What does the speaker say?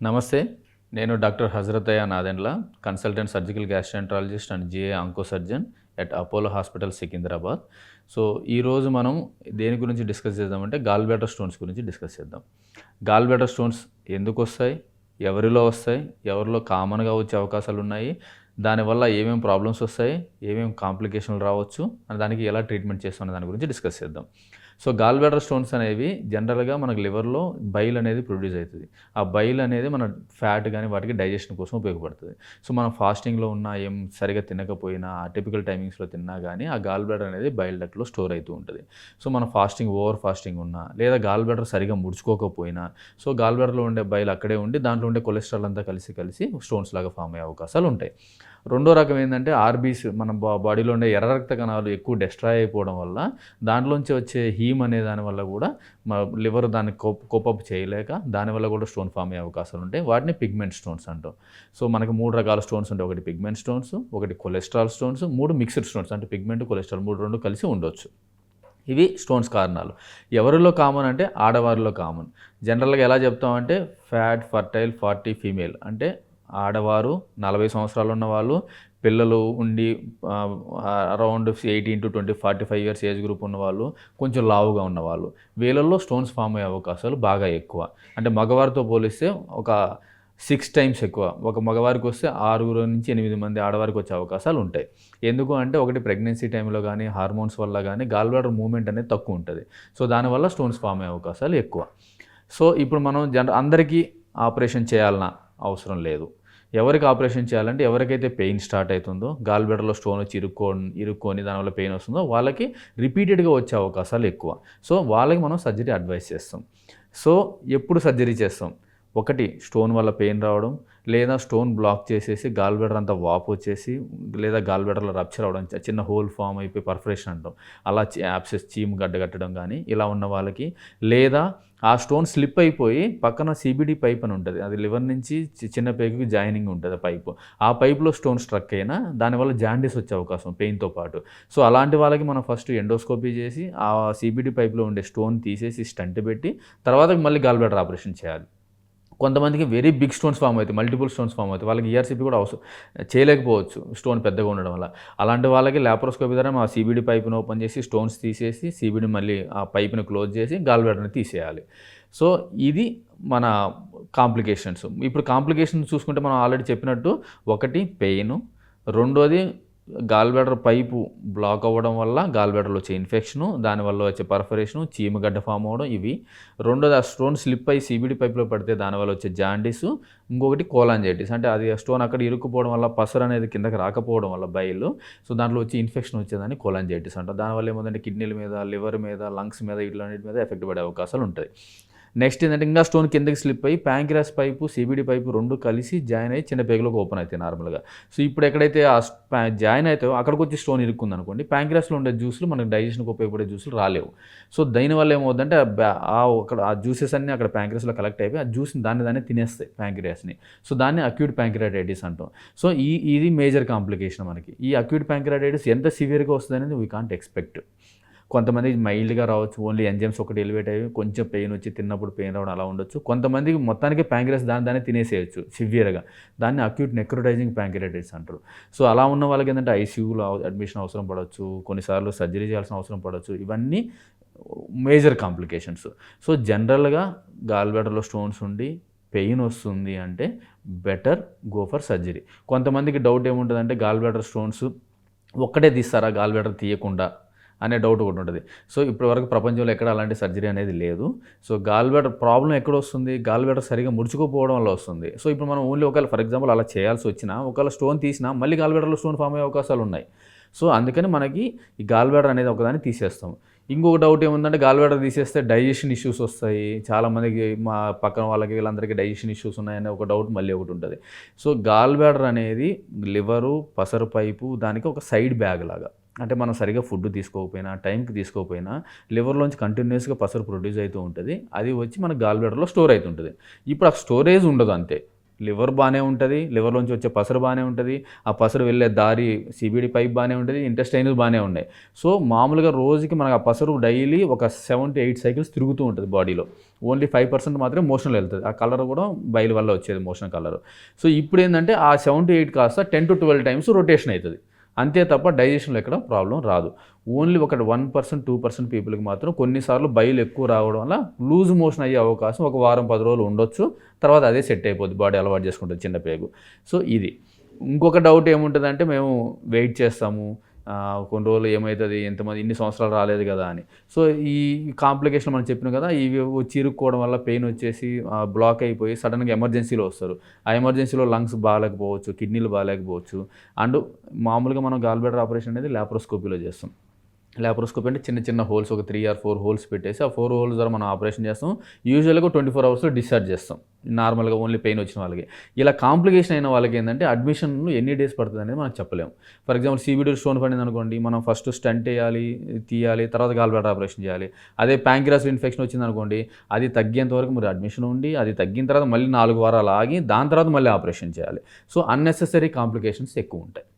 నమస్తే. నేను doctor Hazarathaiah Nadendla, consultant surgical gastroenterologist and GI onco surgeon at Apollo hospital Secunderabad. So, ఈరోజు మనం దేని గురించి డిస్కస్ చేద్దామంటే గాల్ బ్లాడర్ స్టోన్స్ గురించి డిస్కస్ చేద్దాం. గాల్ బ్లాడర్ స్టోన్స్ ఎందుకొస్తాయి? ఎవరిలో వస్తాయి? ఎవరిలో కామన్‌గా వచ్చే అవకాశాలున్నాయి? దానివల్ల ఏమేం ప్రాబ్లమ్స్ వస్తాయి? ఏమేం కాంప్లికేషన్‌లు రావచ్చు? అని దానికి ఎలా ట్రీట్మెంట్ చేస్తాం అనే దాని గురించి డిస్కస్ చేద్దాం. సో, గాల్ బ్లాడర్ స్టోన్స్ అనేవి జనరల్‌గా మనకు లివర్‌లో బైల్ అనేది ప్రొడ్యూస్ అయితది. ఆ బైల్ అనేది మన ఫ్యాట్ గాని వాటికి డైజెషన్ కోసం ఉపయోగపడుతది. సో, మనం ఫాస్టింగ్‌లో ఉన్నా, ఏం సరిగ్గా తినకపోయినా, టిపికల్ టైమింగ్స్‌లో తిన్నా గానీ, ఆ గాల్ బ్లాడర్ అనేది బైల్ డక్ట్‌లో స్టోర్ అయితూ ఉంటది. సో, మనం ఓవర్ ఫాస్టింగ్ ఉన్నా, లేదా గాల్ బ్లాడర్ సరిగ్గా ముడుచుకోకపోయినా, సో, గాల్ బ్లాడర్‌లో ఉండే బైల్ అక్కడే ఉండి, దాంట్లో ఉండే కొలెస్ట్రాల్ అంతా కలిసి స్టోన్స్ లాగా ఫార్మ్ అయ్యే అవకాశాలుంటాయి. రెండో రకం ఏందంటే ఆర్‌బీస్ మన బాడీలో ఉండే ఎర్ర రక్త కణాలు ఎక్కువ డెస్ట్రాయ్ అయిపోవడం వల్ల, దాంట్లోంచి వచ్చే హీమ్ అనే దాని వల్ల కూడా లివర్ దాన్ని కోపప్ చేయలేక దానివల్ల కూడా స్టోన్ ఫార్మ్ అయ్యే అవకాశాలుంటాయి. వాటిని పిగ్మెంట్ స్టోన్స్ అంటాం. సో, మనకు 3 రకాల స్టోన్స్ ఉంటాయి. ఒకటి పిగ్మెంట్ స్టోన్స్, ఒకటి కొలెస్ట్రాల్ స్టోన్స్, 3 మిక్స్డ్ స్టోన్స్ అంటే పిగ్మెంట్, కొలెస్ట్రాల్ 2 కలిసి ఉండొచ్చు. ఇవి స్టోన్స్ కారణాలు. ఎవరిలో కామన్ అంటే ఆడవారిలో కామన్. జనరల్‌గా ఎలా చెప్తామంటే ఫ్యాట్, ఫర్టైల్, 40 ఫీమేల్ అంటే ఆడవారు 40 సంవత్సరాలు ఉన్నవాళ్ళు, పిల్లలు ఉండి అరౌండ్ 18-20, 45 ఇయర్స్ ఏజ్ గ్రూప్ ఉన్నవాళ్ళు, కొంచెం లావుగా ఉన్నవాళ్ళు. వీళ్ళల్లో స్టోన్స్ ఫార్మ్ అయ్యే అవకాశాలు బాగా ఎక్కువ. అంటే మగవారితో పోలిస్తే ఒక 6 టైమ్స్ ఎక్కువ. ఒక మగవారికి వస్తే 6-8 మంది ఆడవారికి వచ్చే అవకాశాలు ఉంటాయి. ఎందుకు అంటే ఒకటి ప్రెగ్నెన్సీ టైంలో గానీ, హార్మోన్స్ వల్ల గానీ గాల్ బ్లాడర్ మూవ్‌మెంట్ అనేది తక్కువ ఉంటది. సో, దానివల్ల స్టోన్స్ ఫార్మ్ అయ్యే అవకాశాలు ఎక్కువ. సో, ఇప్పుడు మనం అందరికీ ఆపరేషన్ చేయాలనా? అవసరం లేదు. ఎవరికి ఆపరేషన్ చేయాలంటే ఎవరికైతే పెయిన్ స్టార్ట్ అవుతుందో, గాల్ బ్లాడర్‌లో స్టోన్ వచ్చి ఇరుక్కొని దానివల్ల పెయిన్ వస్తుందో వాళ్ళకి రిపీటెడ్‌గా వచ్చే అవకాశాలు ఎక్కువ. సో, వాళ్ళకి మనం సర్జరీ అడ్వైస్ చేస్తాం. సో, ఎప్పుడు సర్జరీ చేస్తాం? ఒకటి స్టోన్ వల్ల పెయిన్ రావడం, లేదా స్టోన్ బ్లాక్ చేసేసి గాల్ బ్లాడర్ అంతా వాపు వచ్చేసి, లేదా గాల్ బ్లాడర్‌లో రప్చర్ అవ్వడం, చిన్న హోల్ ఫార్మ్ అయిపోయి పర్ఫరేషన్ అంటాం. అలా యాబ్సెస్ చీము గడ్డ కట్టడం గానీ ఇలా ఉన్న వాళ్ళకి, లేదా ఆ స్టోన్ స్లిప్ అయిపోయి పక్కన సీబీడీ పైప్ అని ఉంటది. అది లివర్ నుంచి చిన్న పేగుకి జాయినింగ్ ఉంటది ఆ పైపు. ఆ పైప్‌లో స్టోన్ స్ట్రక్ అయినా దానివల్ల జాండీస్ వచ్చే అవకాశం పెయిన్‌తో పాటు. సో, అలాంటి వాళ్ళకి మనం ఫస్ట్ ఎండోస్కోపీ చేసి ఆ సీబీడీ పైప్‌లో ఉండే స్టోన్ తీసేసి స్టంట్ పెట్టి తర్వాత మళ్ళీ గాల్ బ్లాడర్ ఆపరేషన్ చేయాలి. కొంతమందికి వెరీ బిగ్ స్టోన్స్ ఫార్మ్ అవుతాయి. మల్టిపుల్ స్టోన్స్ ఫార్మ్ అవుతాయి. వాళ్ళకి ఈఆర్‌సీపీ కూడా చేయలేకపోవచ్చు స్టోన్ పెద్దగా ఉండడం వల్ల. అలాంటి వాళ్ళకి లాప్రోస్కోపీ ద్వారా మా సీబీడీ పైప్‌ని ఓపెన్ చేసి స్టోన్స్ తీసేసి సీబీడీ మళ్ళీ ఆ పైప్‌ని క్లోజ్ చేసి గాల్ బ్లాడర్‌ని తీసేయాలి. సో, ఇది మన కాంప్లికేషన్స్. ఇప్పుడు కాంప్లికేషన్స్ చూసుకుంటే మనం ఆల్రెడీ చెప్పినట్టు ఒకటి పెయిను, రెండోది గాల్ బ్లాడర్ పైపు బ్లాక్ అవ్వడం వల్ల గాల్ బ్లాడర్‌లో వచ్చే ఇన్ఫెక్షను, దానివల్ల వచ్చే పర్ఫరేషను, చీమగడ్డ ఫార్మ్ అవ్వడం ఇవి. రెండోది ఆ స్టోన్ స్లిప్ అయ్యి సీబీడీ పైప్‌లో పడితే దానివల్ల వచ్చే జాండీసు, ఇంకొకటి కోలాంజైటిస్. అంటే అది స్టోన్ అక్కడ ఇరుక్కుపోవడం వల్ల పసరు అనేది కిందకి రాకపోవడం వల్ల బైలు, సో, దాంట్లో వచ్చి ఇన్ఫెక్షన్ వచ్చేదాన్ని కోలాంజైటిస్ అంటాం. దానివల్ల ఏమవుతుందంటే కిడ్నీల మీద, లివర్ మీద, లంగ్స్ మీద వీటన్నిటి మీద ఎఫెక్ట్ పడే అవకాశాలు ఉంటాయి. నెక్స్ట్ ఏంటంటే ఇంకా స్టోన్ కిందకి స్లిప్ అయ్యి ప్యాంక్రియాస్ పైపు, సీబీడీ పైపు 2 కలిసి జాయిన్ అయ్యి చిన్న పేగులోకి ఓపెన్ అవుతాయి నార్మల్‌గా. సో, ఇప్పుడు ఎక్కడైతే ఆ జాయిన్ అయితాయో అక్కడికొచ్చి స్టోన్ ఇరుక్కుందనుకోండి, ప్యాంక్రియాస్‌లో ఉండే జ్యూస్‌లు మనకు డైజెషన్‌కి ఉపయోగపడే జ్యూస్‌లు రాలేవు. సో, దీనివల్ల ఏమవుద్దంటే అక్కడ ఆ జ్యూసెస్ అన్నీ అక్కడ ప్యాంక్రియాస్‌లో కలెక్ట్ అయిపోయి ఆ జ్యూస్‌ని దాన్ని తినేస్తాయి ప్యాంక్రియాస్‌ని. సో, దాన్ని అక్యూట్ ప్యాంక్రియాటైటిస్ అంటాం. సో, ఇది మేజర్ కాంప్లికేషన్ మనకి. ఈ అక్యూట్ ప్యాంక్రియాటైటిస్ ఎంత సివియర్‌గా వస్తదనేది వి కాంట్ ఎక్స్‌పెక్ట్. కొంతమందికి మైల్డ్‌గా రావచ్చు. ఓన్లీ ఎంజైమ్స్ ఒకటి ఎలివేట్ అయ్యి కొంచెం పెయిన్ వచ్చి తిన్నప్పుడు పెయిన్ రావడం అలా ఉండొచ్చు. కొంతమందికి మొత్తానికి ప్యాంక్రియాస్ దాన్నే తినేసేయొచ్చు సివియర్‌గా. దాన్ని అక్యూట్ నెక్రోటైజింగ్ ప్యాంక్రియాటైటిస్ అంటారు. సో, అలా ఉన్న వాళ్ళకి ఏంటంటే ఐసీయూలో అడ్మిషన్ అవసరం పడొచ్చు. కొన్నిసార్లు సర్జరీ చేయాల్సిన అవసరం పడొచ్చు. ఇవన్నీ మేజర్ కాంప్లికేషన్స్. సో, జనరల్‌గా గాల్ బ్లాడర్‌లో స్టోన్స్ ఉండి పెయిన్ వస్తుంది అంటే బెటర్ గో ఫర్ సర్జరీ. కొంతమందికి డౌట్ ఏముంటదంటే గాల్ బ్లాడర్ స్టోన్స్ ఒక్కటే తీస్తారా గాల్ బ్లాడర్ తీయకుండా అనే డౌట్ ఒకటి ఉంటది. సో, ఇప్పటివరకు ప్రపంచంలో ఎక్కడ అలాంటి సర్జరీ అనేది లేదు. సో, గాల్ బ్లాడర్ ప్రాబ్లమ్ ఎక్కడొస్తుంది? గాల్ బ్లాడర్ సరిగ్గా ముడుచుకుపోవడం వల్ల వస్తుంది. సో, ఇప్పుడు మనం ఓన్లీ ఒకవేళ ఫర్ ఎగ్జాంపుల్ అలా చేయాల్సి వచ్చినా, ఒకవేళ స్టోన్ తీసినా మళ్ళీ గాల్ బ్లాడర్‌లో స్టోన్ ఫార్మ్ అయ్యే అవకాశాలు ఉన్నాయి. సో, అందుకని మనకి ఈ గాల్ బ్లాడర్ అనేది ఒకదాన్ని తీసేస్తాం. ఇంకొక డౌట్ ఏముందంటే గాల్ బ్లాడర్ తీసేస్తే డైజెషన్ ఇష్యూస్ వస్తాయి. చాలామందికి మా పక్కన వాళ్ళకి వీళ్ళందరికీ డైజెషన్ ఇష్యూస్ ఉన్నాయనే ఒక డౌట్ మళ్ళీ ఒకటి ఉంటది. సో, గాల్ బ్లాడర్ అనేది లివరు, పసరు పైపు దానికి ఒక సైడ్ బ్యాగ్ లాగా. అంటే మనం సరిగ్గా ఫుడ్ తీసుకోకపోయినా, టైంకి తీసుకోకపోయినా లివర్‌లోంచి కంటిన్యూయస్‌గా పసరు ప్రొడ్యూస్ అయితూ ఉంటది. అది వచ్చి మన గాల్ బ్లాడర్‌లో స్టోర్ అయితుంటది. ఇప్పుడు ఆ స్టోరేజ్ ఉండదు అంతే. లివర్ బాగానే ఉంటుంది, లివర్లోంచి వచ్చే పసరు బాగానే ఉంటుంది, ఆ పసరు వెళ్ళే దారి సిబిడి పైప్ బాగానే ఉంటుంది, ఇంటెస్టైన్స్ బాగానే ఉన్నాయి. సో మామూలుగా రోజుకి మనకు ఆ పసరు డైలీ ఒక 7 to 8 సైకిల్స్ తిరుగుతూ ఉంటుంది బాడీలో. ఓన్లీ 5% మాత్రమే మోషన్లో వెళ్తుంది. ఆ కలర్ కూడా బయలు వల్ల వచ్చేది మోషన్ కలర్. సో ఇప్పుడు ఏంటంటే ఆ 7 to 8 కాస్త 10 to 12 టైమ్స్ రొటేషన్ అవుతుంది. అంతే తప్ప డైజెషన్లో ఎక్కడ ప్రాబ్లం రాదు. ఓన్లీ ఒక 1%, 2% పీపుల్కి మాత్రం కొన్నిసార్లు బయలు ఎక్కువ రావడం వల్ల లూజ్ మోషన్ అయ్యే అవకాశం ఒక వారం 10 రోజులు ఉండొచ్చు. తర్వాత అదే సెట్ అయిపోద్ది, బాడీ అలవాటు చేసుకుంటుంది చిన్న పేగు. సో ఇది. ఇంకొక డౌట్ ఏముంటుందంటే మేము వెయిట్ చేస్తాము, కొన్ని రోజులు ఏమవుతుంది, ఎంతమంది ఇన్ని సంవత్సరాలు రాలేదు కదా అని. సో ఈ కాంప్లికేషన్ మనం చెప్పినాం కదా, ఇవి చిరుక్కోవడం వల్ల పెయిన్ వచ్చేసి బ్లాక్ అయిపోయి సడన్గా ఎమర్జెన్సీలో వస్తారు. ఆ ఎమర్జెన్సీలో లంగ్స్ బాగాలేకపోవచ్చు, కిడ్నీలు బాగాలేకపోవచ్చు. అండ్ మామూలుగా మనం గాల్ బ్లాడర్ ఆపరేషన్ అనేది లాప్రోస్కోపీలో చేస్తాం. లాప్రోస్కోపీ అంటే చిన్న చిన్న హోల్స్, ఒక 3 or 4 హోల్స్ పెట్టేసి ఆ 4 హోల్స్ ద్వారా మనం ఆపరేషన్ చేస్తాం. యూజువల్గా 24 అవర్స్లో డిశ్చార్జ్ చేస్తాం, నార్మల్గా ఓన్లీ పెయిన్ వచ్చిన వాళ్ళకి. ఇలా కాంప్లికేషన్ అయిన వాళ్ళకి ఏంటంటే అడ్మిషన్లు ఎన్ని డేస్ పడుతుంది అనేది మనం చెప్పలేము. ఫర్ ఎగ్జాంపుల్ సిబిడి స్టోన్ పడింది అనుకోండి, మనం ఫస్ట్ స్టంట్ వేయాలి, తీయాలి, తర్వాత గాల్ బ్లాడర్ ఆపరేషన్ చేయాలి. అదే ప్యాంక్రియాస్ ఇన్ఫెక్షన్ వచ్చింది అనుకోండి, అది తగ్గేంత వరకు మీరు అడ్మిషన్ ఉండి, అది తగ్గిన తర్వాత మళ్ళీ 4 వారాలు ఆగి దాని తర్వాత మళ్ళీ ఆపరేషన్ చేయాలి. సో అన్నెసెసరీ కాంప్లికేషన్స్ ఎక్కువ ఉంటాయి.